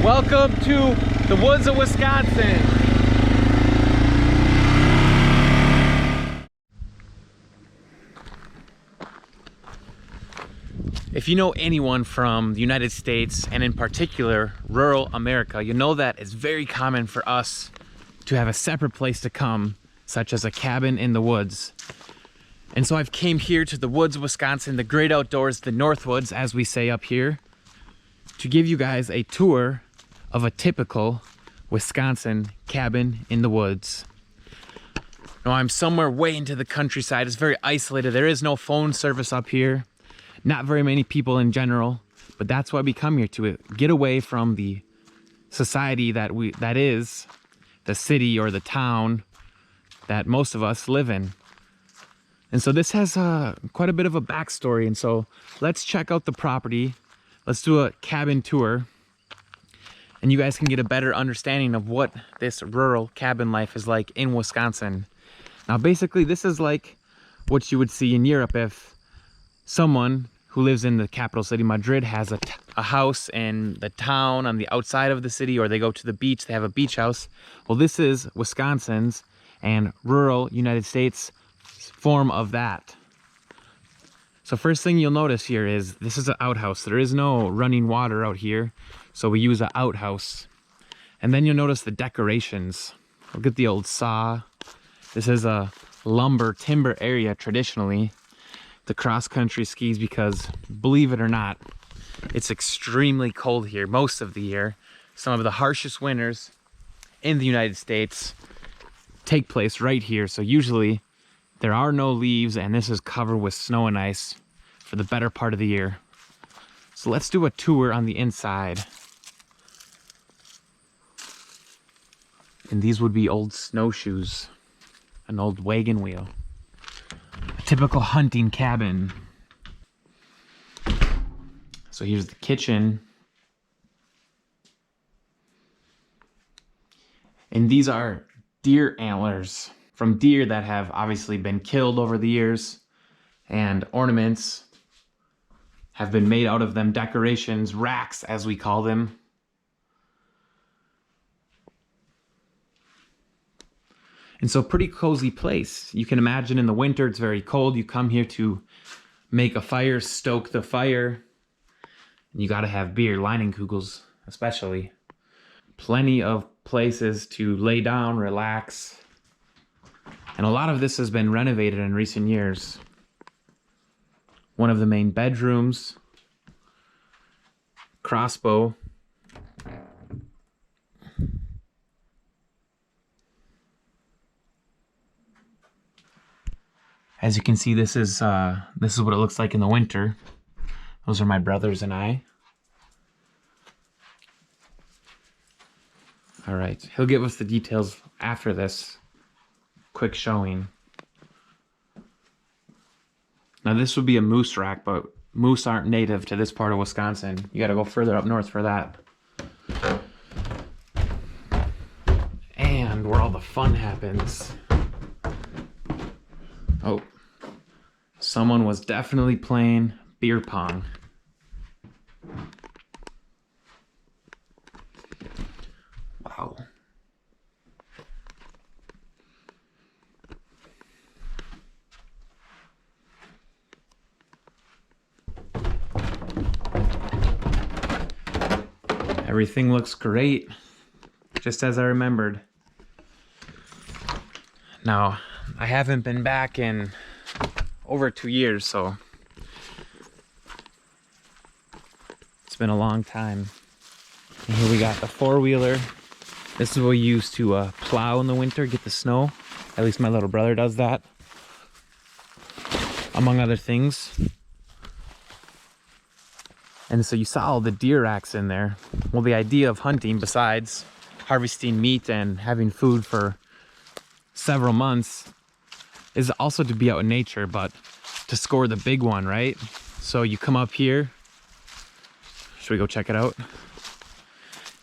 Welcome to the woods of Wisconsin. If you know anyone from the United States, and in particular rural America, you know that it's very common for us to have a separate place to come, such as a cabin in the woods. And so I've came here to the woods of Wisconsin, the great outdoors, the Northwoods, as we say up here, to give you guys a tour of a typical Wisconsin cabin in the woods. Now I'm somewhere way into the countryside. It's very isolated. There is no phone service up here. Not very many people in general, but that's why we come here, to get away from the society that is the city or the town that most of us live in. And so this has quite a bit of a backstory. And so let's check out the property. Let's do a cabin tour, and you guys can get a better understanding of what this rural cabin life is like in Wisconsin. Now, basically, this is like what you would see in Europe if someone who lives in the capital city, Madrid, has a house in the town on the outside of the city, or they go to the beach, they have a beach house. Well, this is Wisconsin's and rural United States form of that. So first thing you'll notice here is this is an outhouse. There is no running water out here, so we use an outhouse. And then you'll notice the decorations. Look at the old saw. This is a timber area traditionally. The cross-country skis, because believe it or not, it's extremely cold here most of the year. Some of the harshest winters in the United States take place right here. So usually there are no leaves, and this is covered with snow and ice for the better part of the year. So let's do a tour on the inside. And these would be old snowshoes, an old wagon wheel. A typical hunting cabin. So here's the kitchen. And these are deer antlers from deer that have obviously been killed over the years, and ornaments have been made out of them, decorations, racks as we call them. And so pretty cozy place. You can imagine in the winter it's very cold. You come here to make a fire, stoke the fire, and you gotta have beer, Leinenkugels especially. Plenty of places to lay down, relax. And a lot of this has been renovated in recent years. One of the main bedrooms, crossbow. As you can see, this is what it looks like in the winter. Those are my brothers and I. All right, he'll give us the details after this quick showing. Now this would be a moose rack, but moose aren't native to this part of Wisconsin. You gotta go further up north for that. And where all the fun happens. Oh, someone was definitely playing beer pong. Wow. Everything looks great, just as I remembered. Now, I haven't been back in over 2 years, so it's been a long time. And here we got the four-wheeler. This is what we use to plow in the winter, get the snow. At least my little brother does that, among other things. And so you saw all the deer racks in there. Well, the idea of hunting, besides harvesting meat and having food for several months, is also to be out in nature, but to score the big one, right? So you come up here. Should we go check it out?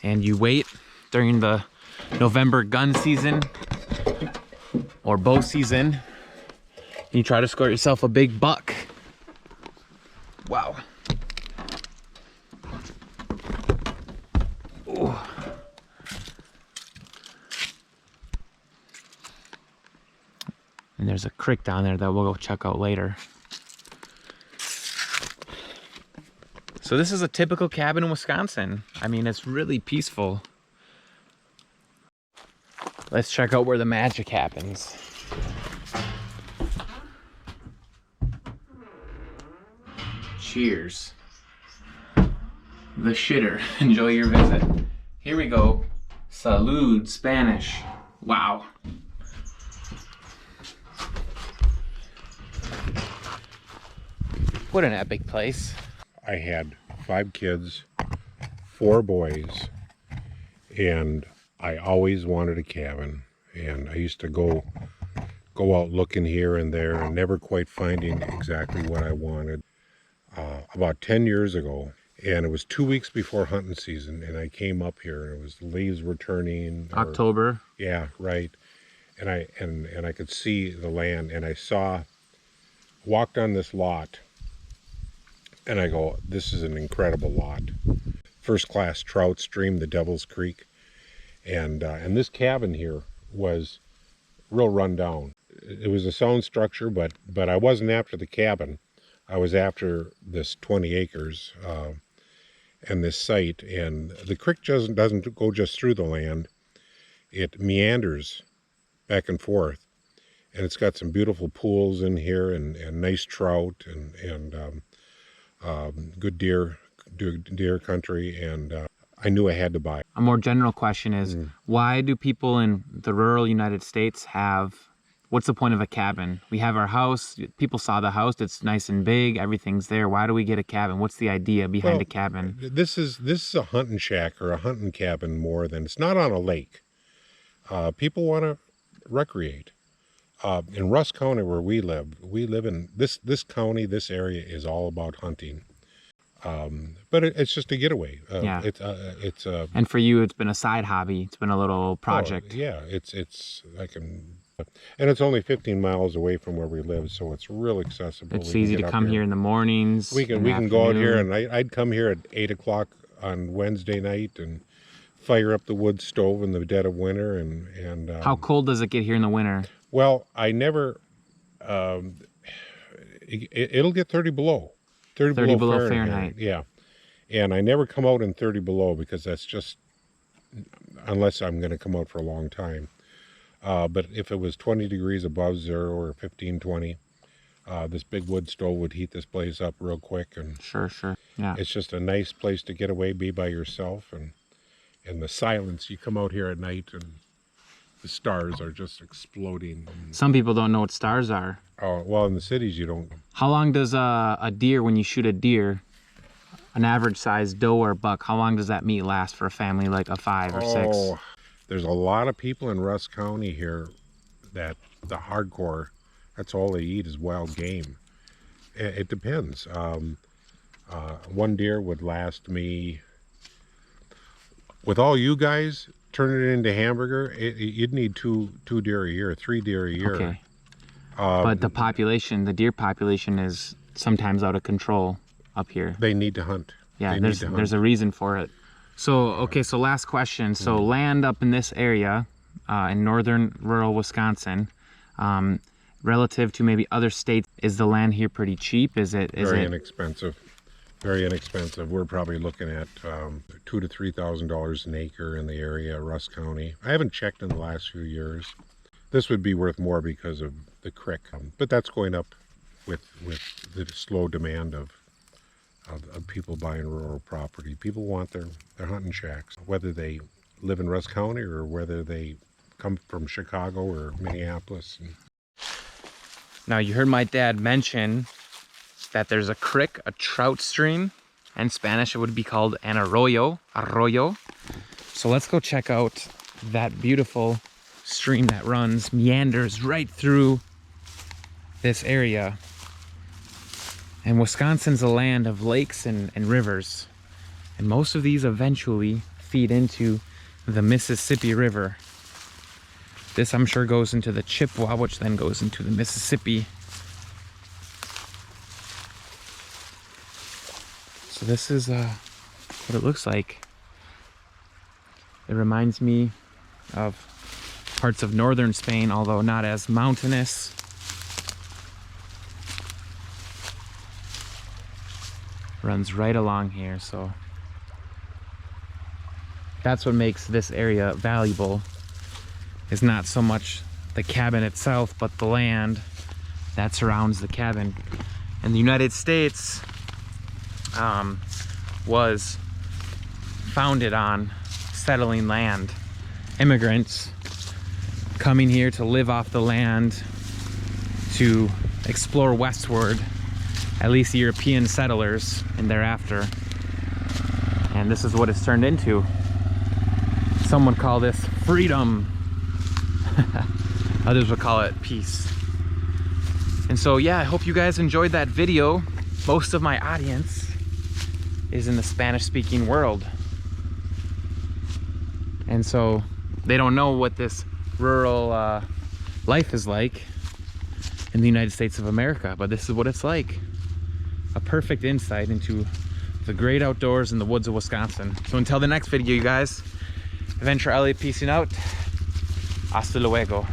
And you wait during the November gun season or bow season. You try to score yourself a big buck. Wow. Ooh. And there's a creek down there that we'll go check out later. So this is a typical cabin in Wisconsin. I mean, it's really peaceful. Let's check out where the magic happens. Cheers. The shitter. Enjoy your visit. Here we go. Salud, Spanish. Wow. What an epic place. I had 5 kids, 4 boys, and I always wanted a cabin. And I used to go out looking here and there and never quite finding exactly what I wanted. About 10 years ago, and it was 2 weeks before hunting season, and I came up here, and it was, the leaves were turning. October. Yeah, right. And I could see the land, and I walked on this lot, and I go, this is an incredible lot. First class trout stream, the Devil's Creek. And this cabin here was real run down. It was a sound structure, but I wasn't after the cabin. I was after this 20 acres and this site. And the creek doesn't go just through the land. It meanders back and forth. And it's got some beautiful pools in here and nice trout and good deer country. And I knew I had to buy. A more general question is, why do people in the rural United States have, what's the point of a cabin? We have our house, people saw the house, it's nice and big, everything's there. Why do we get a cabin? What's the idea behind a cabin? This is a hunting shack or a hunting cabin more than, it's not on a lake. People want to recreate. In Russ County where we live in this county, this area is all about hunting. But it's just a getaway. Yeah. It's and for you, it's been a side hobby. It's been a little project. Yeah, and it's only 15 miles away from where we live, so it's real accessible. It's easy to come here in the mornings. We can go out here, and I'd come here at 8 o'clock on Wednesday night and fire up the wood stove in the dead of winter. And how cold does it get here in the winter? Well, I never. It'll get 30 below. 30 below Fahrenheit. Yeah. And I never come out in 30 below because that's just, unless I'm going to come out for a long time. But if it was 20 degrees above zero or 15, 20, this big wood stove would heat this place up real quick. And sure. Yeah. It's just a nice place to get away, be by yourself. And the silence, you come out here at night and the stars are just exploding. Some people don't know what stars are. Oh, well, in the cities you don't. How long does a deer, when you shoot a deer, an average size doe or buck, how long does that meat last for a family like a 5 or 6? There's a lot of people in Russ County here that the hardcore, that's all they eat is wild game. It depends. One deer would last me, with all you guys turning it into hamburger, you'd need two deer a year, 3 deer a year. Okay. But the deer population is sometimes out of control up here. They need to hunt. Yeah, there's a reason for it. So, okay, so last question. So land up in this area, in northern rural Wisconsin, relative to maybe other states, is the land here pretty cheap? Very inexpensive. Very inexpensive. We're probably looking at $2,000 to $3,000 an acre in the area, Russ County. I haven't checked in the last few years. This would be worth more because of the creek, but that's going up with the slow demand of people buying rural property. People want their hunting shacks, whether they live in Russ County or whether they come from Chicago or Minneapolis. Now, you heard my dad mention that there's a creek, a trout stream. In Spanish, it would be called an arroyo. So let's go check out that beautiful stream that meanders right through this area. And Wisconsin's a land of lakes and rivers. And most of these eventually feed into the Mississippi River. This, I'm sure, goes into the Chippewa, which then goes into the Mississippi. So this is what it looks like. It reminds me of parts of northern Spain, although not as mountainous. Runs right along here, so that's what makes this area valuable, is not so much the cabin itself, but the land that surrounds the cabin. And the United States was founded on settling land. Immigrants coming here to live off the land, to explore westward, at least European settlers, and thereafter. And this is what it's turned into. Some would call this freedom. Others would call it peace. And so yeah, I hope you guys enjoyed that video. Most of my audience is in the Spanish-speaking world. And so they don't know what this rural life is like in the United States of America, but this is what it's like. A perfect insight into the great outdoors in the woods of Wisconsin. So until the next video, you guys, Adventure Elliot peacing out. Hasta luego.